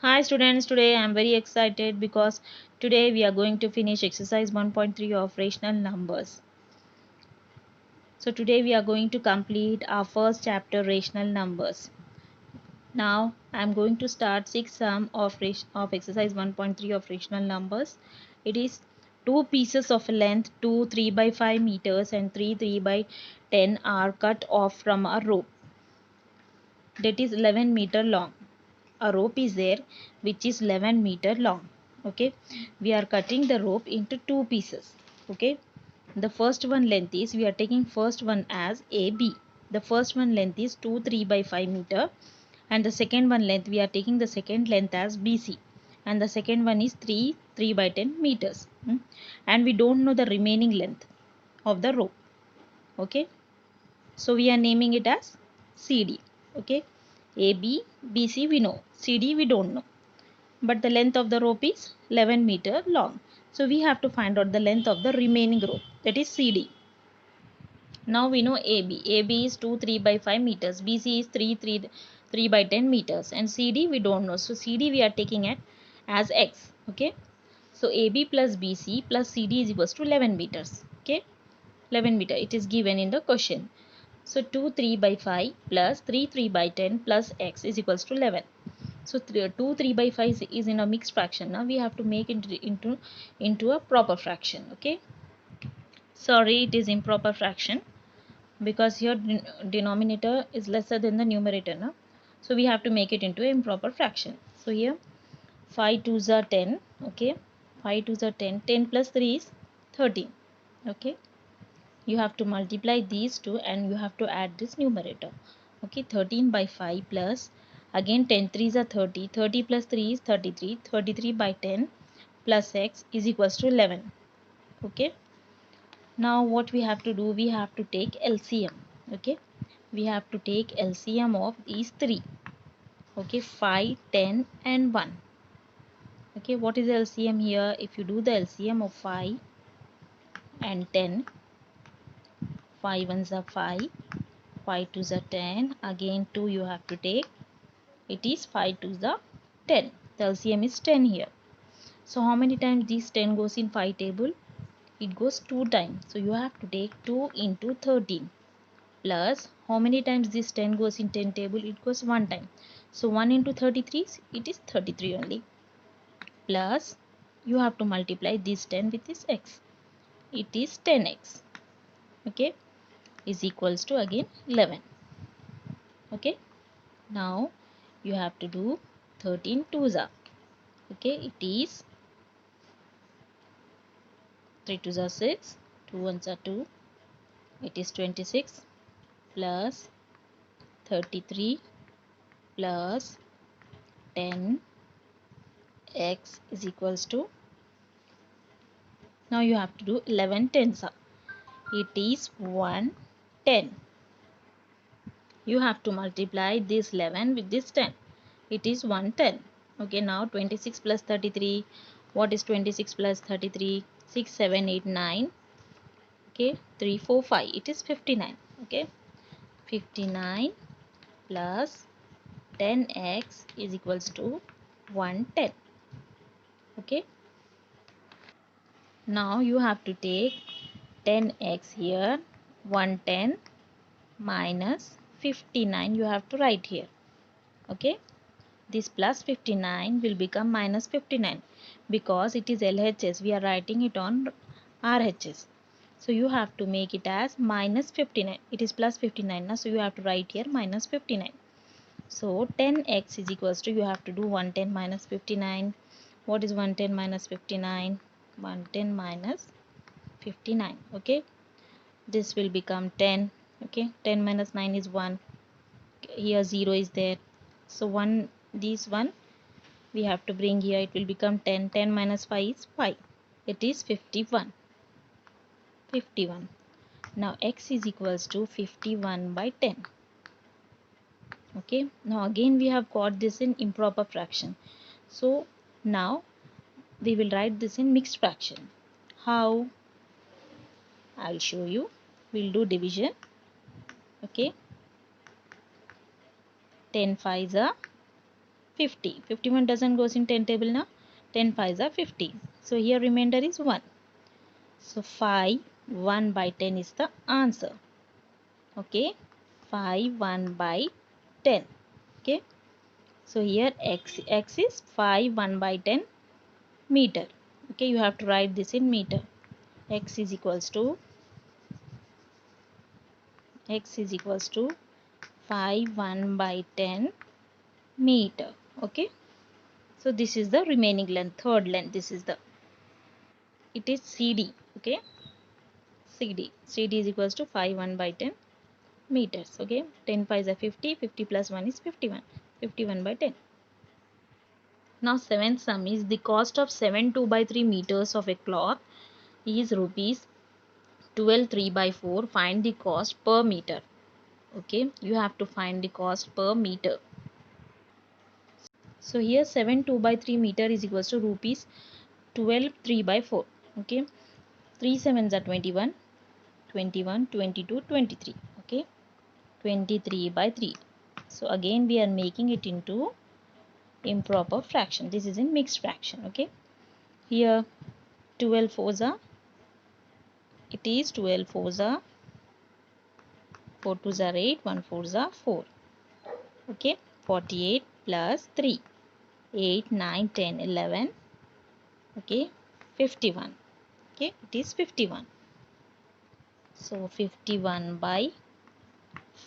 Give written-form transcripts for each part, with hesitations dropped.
Hi students, today I am very excited because today we are going to finish exercise 1.3 of rational numbers. So today we are going to complete our first chapter, rational numbers. Now I am going to start sixth sum of exercise 1.3 of rational numbers. It is two pieces of length 2 3 by 5 meters and 3 3 by 10 are cut off from a rope that is 11-meter long. A rope is there which is 11-meter long. Okay, we are cutting the rope into two pieces. Okay, the first one length is, we are taking first one as AB. The first one length is 2 3 by 5 meter, and the second one length, we are taking the second length as BC, and the second one is 3 3 by 10 meters. And we don't know the remaining length of the rope. Okay, so we are naming it as CD. Okay, AB, BC we know, CD we don't know, but the length of the rope is 11-meter long. So we have to find out the length of the remaining rope, that is CD. Now we know AB. AB is 2 3 by 5 meters, BC is 3 by 10 meters, and CD we don't know. So CD we are taking it as X. Okay, so AB plus BC plus CD is equals to 11 meters. Okay, 11 meter, it is given in the question. So 2 3 by 5 plus 3 3 by 10 plus X is equals to 11. So 2 3 by 5 is in a mixed fraction. Now we have to make it into a proper fraction. Okay, sorry, it is improper fraction because here denominator is lesser than the numerator now. So we have to make it into improper fraction. So here 5 2s are 10. Okay, 5 2s are 10. 10 plus 3 is 13. Okay, you have to multiply these two and you have to add this numerator. Okay, 13 by 5 plus, again 10 3s are 30. 30 plus 3 is 33. 33 by 10 plus X is equals to 11. Okay, now what we have to do, we have to take LCM. Okay, we have to take LCM of these three. Okay, 5 10 and 1. Okay, what is LCM here? If you do the LCM of 5 and 10, 5 ones are 5, 5 2s are 10, again 2 you have to take, it is 5 2s are 10. The LCM is 10 here. So how many times this 10 goes in 5 table? It goes 2 times. So you have to take 2 into 13 plus, how many times this 10 goes in 10 table? It goes 1 time. So 1 into 33, it is 33 only, plus you have to multiply this 10 with this X, it is 10X. Okay, is equals to again 11. Okay, now you have to do 13 2s are. Okay, it is 3 2s are 6, 2 1s are 2, it is 26 plus 33 plus 10 X is equals to, now you have to do 11 tens are, it is 110. You have to multiply this 11 with this 10, it is 110. Okay, now 26 plus 33, what is 26 plus 33? 6 7 8 9. Okay, 3 4 5, it is 59. Okay, 59 plus 10x is equals to 110. Okay, now you have to take 10x here, 110 minus 59 you have to write here. Okay, this plus 59 will become minus 59 because it is LHS, we are writing it on RHS. So you have to make it as minus 59. It is plus 59 now, so you have to write here minus 59. So 10x is equals to, you have to do 110 minus 59. What is 110 minus 59? 110 minus 59. Okay, this will become 10. Okay, 10 minus 9 is 1. Here 0 is there. So 1, this 1 we have to bring here, it will become 10. 10 minus 5 is 5. It is 51. 51. Now x is equals to 51 by 10. Okay, now again we have got this in improper fraction. So now we will write this in mixed fraction. How? I'll show you. We'll do division. Okay, 10 5s are 50. 51 doesn't goes in 10 table now. 10 5s are 50. So here remainder is 1. So 5 1 by 10 is the answer. Okay, 5 1 by 10. Okay, so here x is 5 1 by 10 meter. Okay, you have to write this in meter. X is equals to 5 1 by 10 meter. Okay, so this is the remaining length, third length. This is the, it is CD. Okay, CD is equals to 5 1 by 10 meters. Okay, 10 5 is 50, 50 plus 1 is 51, 51 by 10. Now seventh sum is the cost of 7 2 by 3 meters of a cloth is rupees 12 3 by 4. Find the cost per meter. Okay, you have to find the cost per meter. So here 7 2 by 3 meter is equals to rupees 12 3 by 4. Okay, 3 sevens are 21, 21 22 23. Okay, 23 by 3. So again we are making it into improper fraction. This is in mixed fraction. Okay, here 12 fours are, it is 12 fours are, 4 twos are 8, 1 fours are 4. Okay, 48 plus 3, 8 9 10 11. Okay, 51. Okay, it is 51. So 51 by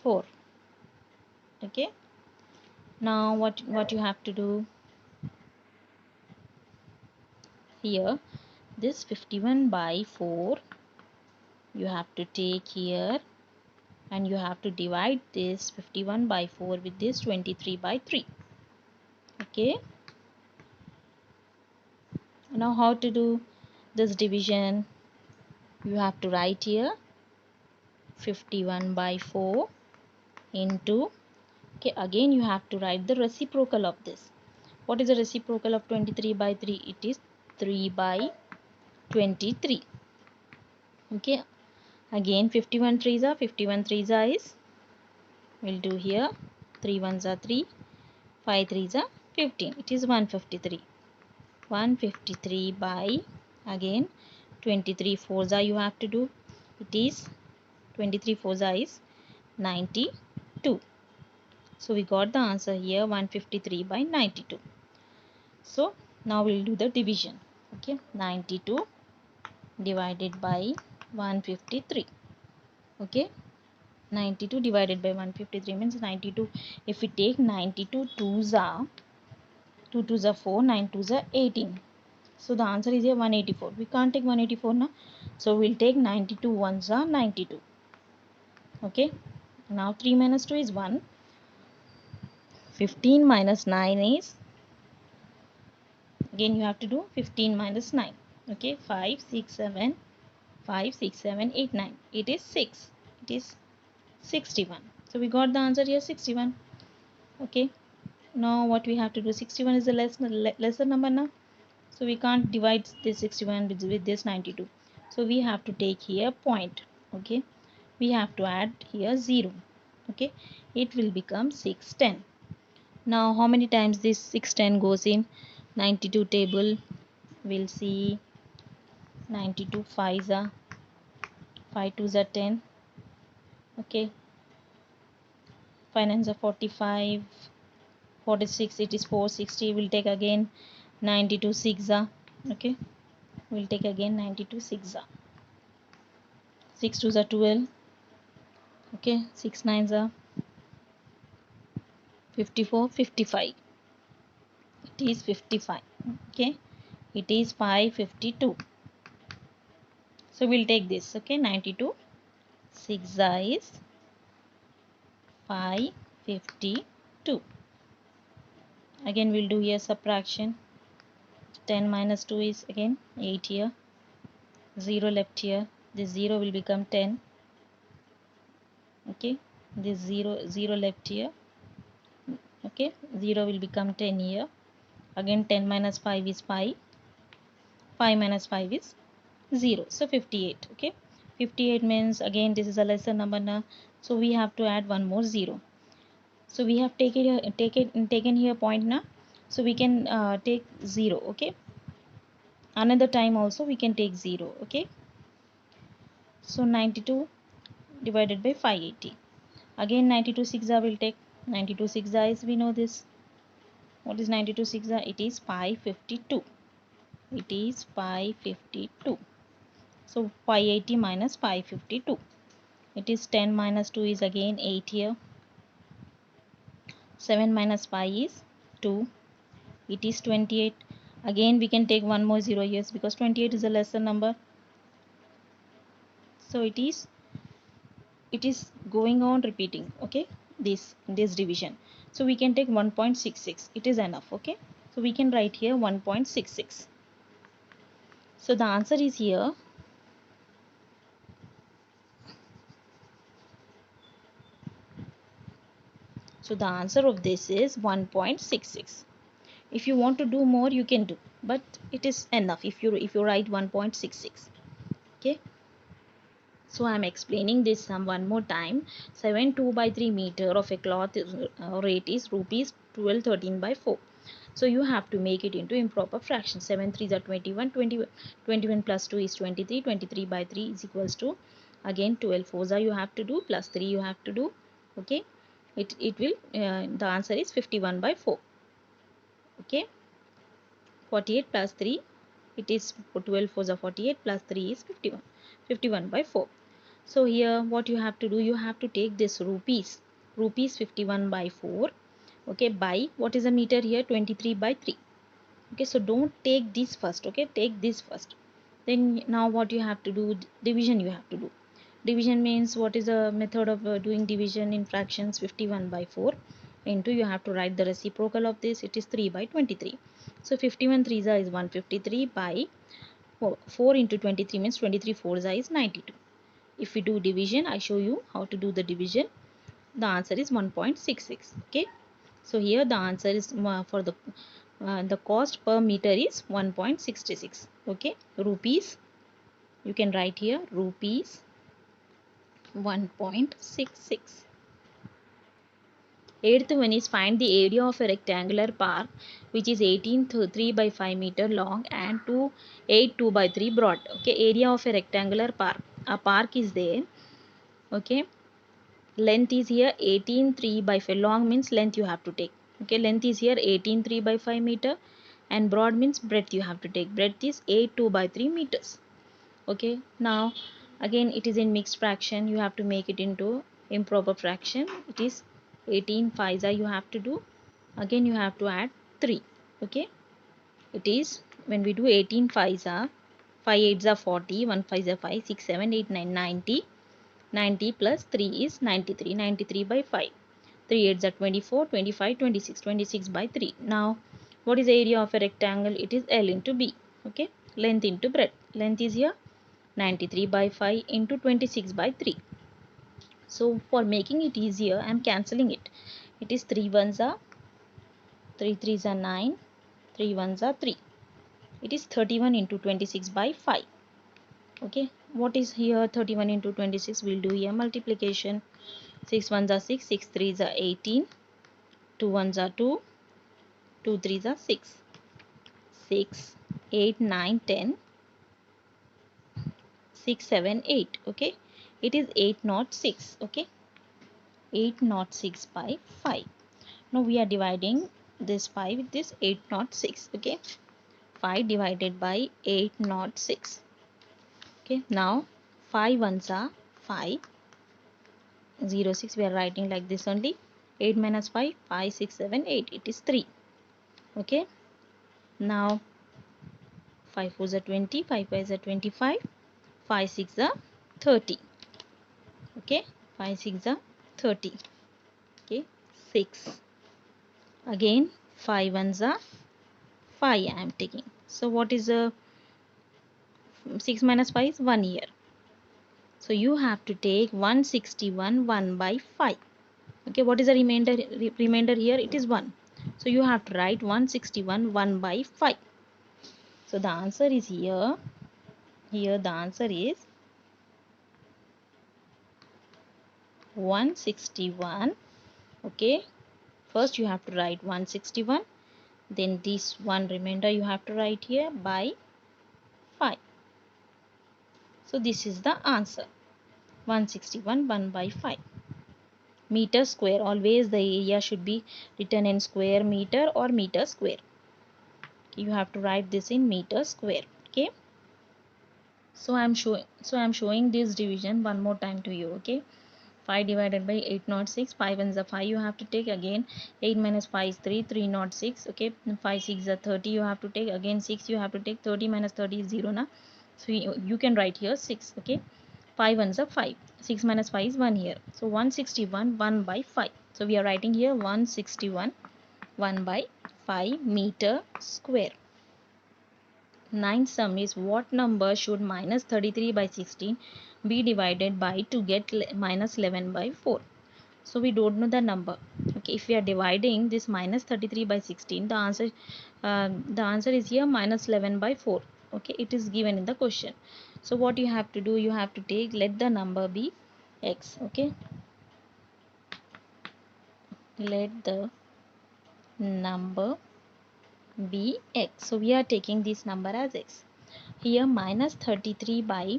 4. Okay, now what you have to do here, this 51 by 4 you have to take here, and you have to divide this 51 by 4 with this 23 by 3. Okay, now how to do this division? You have to write here 51 by 4 into, okay, again you have to write the reciprocal of this. What is the reciprocal of 23 by 3? It is 3 by 23. Okay, again 51 threes are, 51 threes are is, we'll do here 3 ones are 3, 5 threes are 15. It is 153. 153 by, again 23 fours are you have to do. It is 23 fours are is 92. So we got the answer here 153 by 92. So now we'll do the division. Okay, 92 divided by 153. Okay, 92 divided by 153 means 92. If we take 92 twos are, 2 twos are 4, 9 twos are 18. So the answer is here 184. We can't take 184 now. So we'll take 92 ones are 92. Okay, now 3 minus 2 is 1. 15 minus 9 is, again you have to do 15 minus 9. Okay, 5 6 7, 5 6 7 8 9. It is 6. It is 61. So we got the answer here 61. Okay, now what we have to do, 61 is the lesser number now. So we can't divide this 61 with this 92. So we have to take here point. Okay, we have to add here 0. Okay, it will become 610. Now how many times this 610 goes in 92 table? We'll see 92 5s are, 5 2s are 10. Okay, 5 9s are 45, 46, it is 460. We'll take again 92 6 are. Okay, we'll take again 92 6 are, 6 2s are 12. Okay, 6 9s are 54, 55. It is 55. Okay, it is 552. So we'll take this. Okay, 92 6 is 552. Again we'll do here subtraction. 10 minus 2 is again 8 here, 0 left here, this 0 will become 10. Okay, this 0 left here. Okay, 0 will become 10 here. Again 10 minus 5 is 5, 5 minus 5 is 0. So 58. Okay, 58 means again this is a lesser number now, so we have to add one more 0. So we have taken here point now. So we can take 0. Okay, another time also we can take 0. Okay, so 92 divided by 580. Again 92 6 will take. 92 6 is, we know this. What is 92 6? It is 552. It is 552. So 580 minus 552. It is 10 minus 2 is again 8 here. 7 minus 5 is 2. It is 28. Again we can take one more 0 here because 28 is a lesser number. So it is going on repeating. Okay, this division. So we can take 1.66. It is enough. Okay, so we can write here 1.66. So the answer is here. So the answer of this is 1.66. If you want to do more, you can do, but it is enough if you write 1.66. Okay, so I am explaining this sum one more time. 7 2 by 3 meter of a cloth rate is rupees 1213 by 4. So you have to make it into improper fraction. 7 3s are 21, 21 plus 2 is 23, 23 by 3 is equals to, again 12 4s are you have to do, plus 3 you have to do. Okay, it will the answer is 51 by 4. Okay, 48 plus 3, it is 12 4s are 48, plus 3 is 51, 51 by 4. So here what you have to do, you have to take this rupees 51 by 4. Okay, by what is the meter here, 23 by 3. Okay, so don't take this first. Okay, take this first. Then now what you have to do, division you have to do. Division means what is the method of doing division in fractions? 51 by 4 into, you have to write the reciprocal of this, it is 3 by 23. So 51 3s is 153 by 4 into 23 means 23 4s is 92. If we do division, I show you how to do the division. The answer is 1.66. Okay, so here the answer is for the cost per meter is 1.66. Okay, rupees, you can write here rupees 1.66. Eighth one is, find the area of a rectangular park which is 18 by 5 meter long and 2 by 3 broad. Okay, area of a rectangular park. A park is there. Okay, length is here 18 by 5. Long means length you have to take. Okay, length is here 18 by 5 meter and broad means breadth you have to take. Breadth is 2 by 3 meters. Okay, now again it is in mixed fraction, you have to make it into improper fraction. It is 18 5s you have to do. Again you have to add 3. Okay, it is, when we do 18 5s 5 8s are 40, 1 5s are 5, 6 7 8 9 90. 90 plus 3 is 93, 93 by 5. 3 8s are 24, 25 26, 26 by 3. Now what is the area of a rectangle? It is L into B. Okay, length into breadth. Length is here 93 by 5 into 26 by 3. So for making it easier, I am cancelling it. It is 3 1s are 3 3s are 9, 3 1s are 3. It is 31 into 26 by 5. Okay, what is here 31 into 26? We'll do here multiplication. 6 1s are 6, 6 3s are 18, 2 1s are 2, 2 3s are 6, 6 8 9 10, 6 7 8. Okay, it is 806. Okay, 806 by 5. Now we are dividing this 5 with this 806. Okay, 5 divided by 806. Okay, now 5 ones are 5, 0 6 we are writing like this only. 8 minus 5, 5 6 7 8, it is 3. Okay, now 5 4s are 20, 5 5s are 25, 5 6 are 30. Okay, 5 6 are 30. Okay, 6. Again 5 ones are 5 I am taking. So what is 6 minus 5 is 1 here. So you have to take 161 1 by 5. Okay, what is the remainder here? It is 1. So you have to write 161 1 by 5. So the answer is here. Here the answer is 161. Okay, first you have to write 161. Then this one remainder you have to write here by 5. So this is the answer. 161 1 by 5. Meter square. Always the area should be written in square meter or meter square. You have to write this in meter square. Okay. So I'm showing this division one more time to you. Okay. 5 divided by 806, 5 and the 5 you have to take again. 8 minus 5 is 3, 306. Okay, 5 6 are 30 you have to take again. 6 you have to take. 30 minus 30 is 0 na. So you can write here 6. Okay, 5 and the 5. 6 minus 5 is 1 here. So 161 1 by 5. So we are writing here 161 1 by 5 meter square. Ninth sum is what number should minus 33 by 16 be divided by to get minus 11 by 4. So we don't know the number. Okay, if we are dividing this minus 33 by 16, the answer is here minus 11 by 4. Okay, it is given in the question. So what you have to do, you have to take, let the number be x. Okay, let the number be x. So we are taking this number as x. Here minus 33 by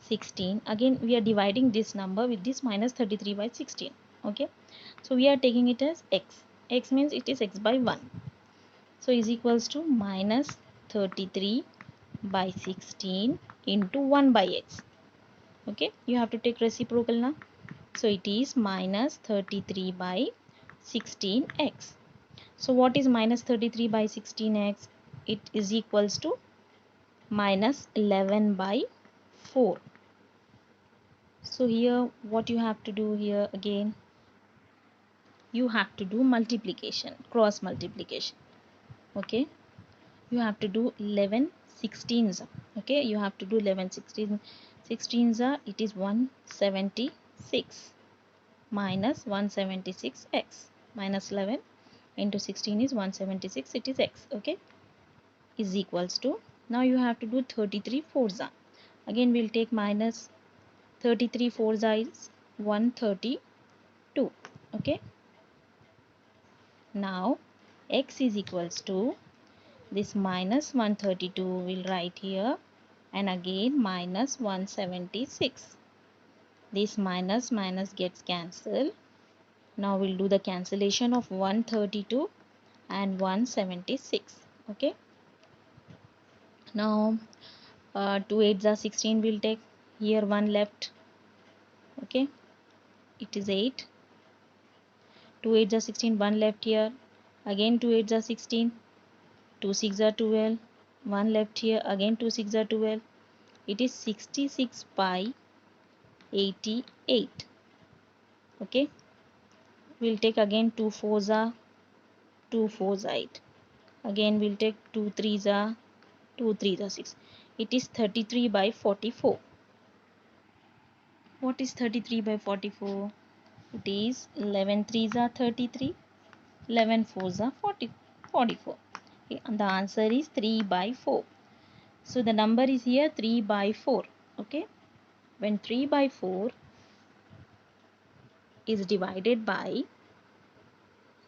16, again we are dividing this number with this minus 33 by 16. Okay, so we are taking it as x. X means it is x by 1. So is equals to minus 33 by 16 into 1 by x. Okay, you have to take reciprocal now. So it is minus 33 by 16x. So what is minus 33 by 16x? It is equals to minus 11 by 4. So here what you have to do here again, you have to do multiplication, cross multiplication. Okay, you have to do 11 16s. Okay, you have to do 11 16s are, it is 176 minus 176x minus 11 into 16 is 176, it is x. Okay, is equals to, now you have to do 33 fours. Again we'll take minus 33 fours is 132. Okay, now x is equals to this minus 132 will write here, and again minus 176. This minus gets cancelled. Now we'll do the cancellation of 132 and 176. Okay, now 2 8s are 16 we'll take, here 1 left. Okay, it is 8. 2 8s are 16, 1 left here, again 2 8s are 16, 2 6 are 12, 1 left here, again 2 6 are 12. It is 66 by 88. Okay, we'll take again 2 4s are 2 4s 8. Again we'll take 2 3s are 2 3s are 6. It is 33 by 44. What is 33 by 44? It is 11 3s are 33, 11 4s are 44. Okay, and the answer is 3 by 4. So the number is here 3 by 4. Okay, when 3 by 4 is divided by,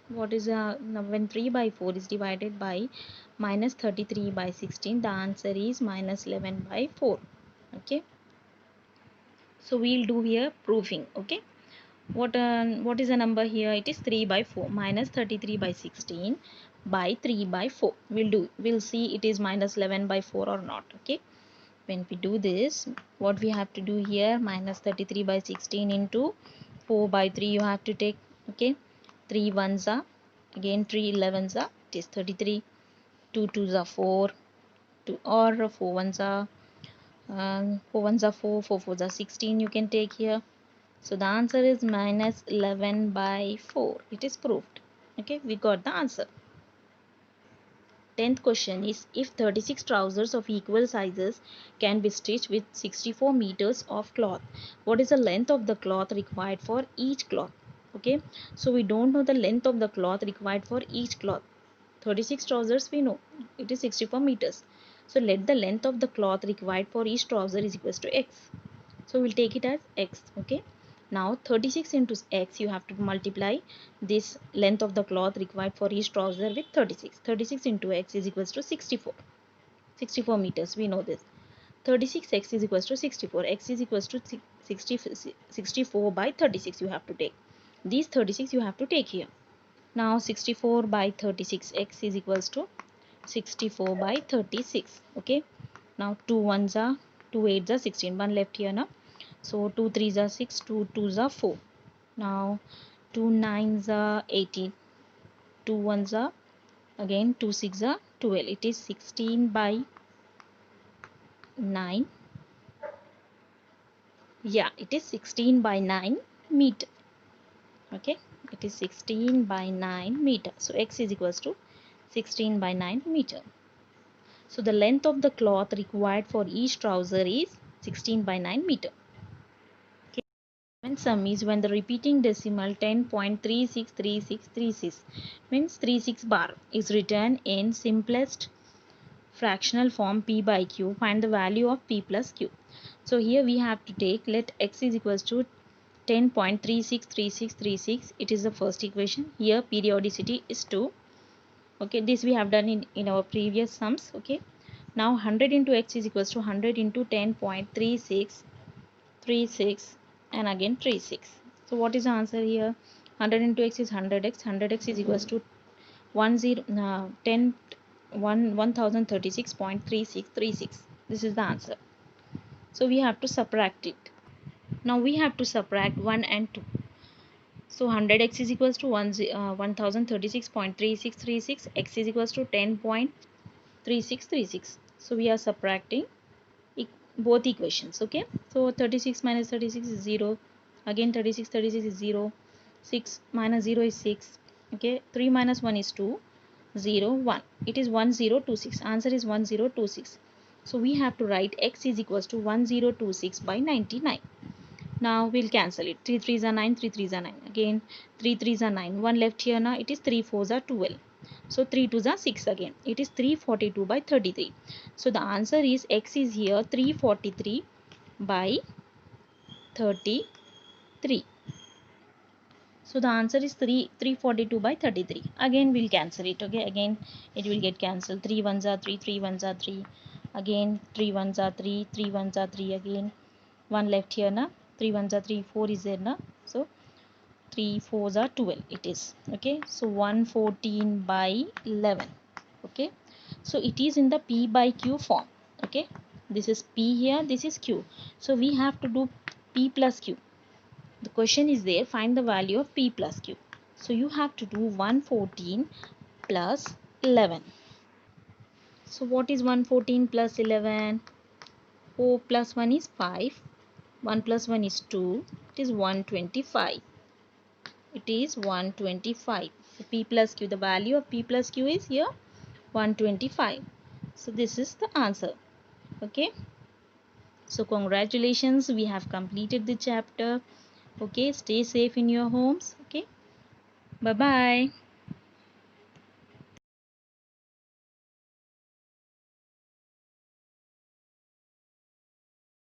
what is when 3 by 4 is divided by minus 33 by 16, the answer is minus 11 by 4. Okay, so we'll do here proving. Okay, what is the number here? It is 3 by 4, minus 33 by 16 by 3 by 4. We'll see it is minus 11 by 4 or not. Okay, when we do this, what we have to do here, minus 33 by 16 into 4 by 3 you have to take. Okay, 3 1s are, again 3 11s are, it is 33. 2 2s are 4, 2 or 4 1s are 4 1s are 4, 4 4s are 16 you can take here. So the answer is minus 11 by 4. It is proved. Okay, we got the answer. 10th question is, if 36 trousers of equal sizes can be stitched with 64 meters of cloth, what is the length of the cloth required for each cloth? Okay, so we don't know the length of the cloth required for each cloth. 36 trousers we know, it is 64 meters. So let the length of the cloth required for each trouser is equals to x. So we'll take it as x. Okay, Now 36 into x, you have to multiply this length of the cloth required for each trouser with 36. 36 into x is equals to 64. 64 meters, we know this. 36x is equals to 64. X is equals to 64 by 36 you have to take. These 36 you have to take here. Now 64 by 36, x is equals to 64 by 36. Okay. Now 2 1s are 2 8s are 16. 1 left here now. So 2 3s are 6, 2 2s are 4. Now 2 9s are 18. 2 1s are again 2 6 are 12. It is 16 by 9. Yeah, it is 16 by 9 meter. Okay, it is 16 by 9 meter. So x is equals to 16 by 9 meter. So the length of the cloth required for each trouser is 16 by 9 meter. Okay. And sum is when the repeating decimal 10.363636 means 36 bar is written in simplest fractional form p by q. Find the value of p plus q. So here we have to take, let x is equals to 10.363636. It is the first equation. Here periodicity is 2. Okay, this we have done in our previous sums. Okay, now 100 into x is equals to 100 into 10.3636 and again 36. So what is the answer here? 100 into x is 100x. 100x is equals to 1036.3636. This is the answer. So we have to subtract it. Now we have to subtract 1 and 2. So 100x is equals to 1036.3636. X is equals to 10.3636. So we are subtracting both equations. Okay. So 36 minus 36 is 0. Again 36 is 0. 6 minus 0 is 6. Okay. 3 minus 1 is 2. 0 1. It is 1026. Answer is 1026. So we have to write x is equals to 1026 by 99. Now we'll cancel it. 3 3s are 9, 3 3s are 9. Again 3 3s are 9. 1 left here now. It is 3 4s are 12. So 3 2s are 6 again. It is 342 by 33. So the answer is x is here 343 by 33. So the answer is 342 by 33. Again we'll cancel it. Okay, again it will get cancelled. 3 1s are 3, 3 1s are 3. Again 3 1s are 3, 3 1s are 3 again. 1 left here na. 3 1s are 3, 4 is there na. So 3 4s are 12 it is. Okay, so 114 by 11. Okay, so it is in the p by q form. Okay, this is p here, this is q. So we have to do p plus q. The question is there, find the value of p plus q. So you have to do 114 plus 11. So what is 114 plus 11? 4 plus 1 is 5. 1 plus 1 is 2. It is 125. It is 125. So p plus q, the value of p plus q is here 125. So this is the answer. Okay. So congratulations, we have completed the chapter. Okay, stay safe in your homes. Okay, bye bye.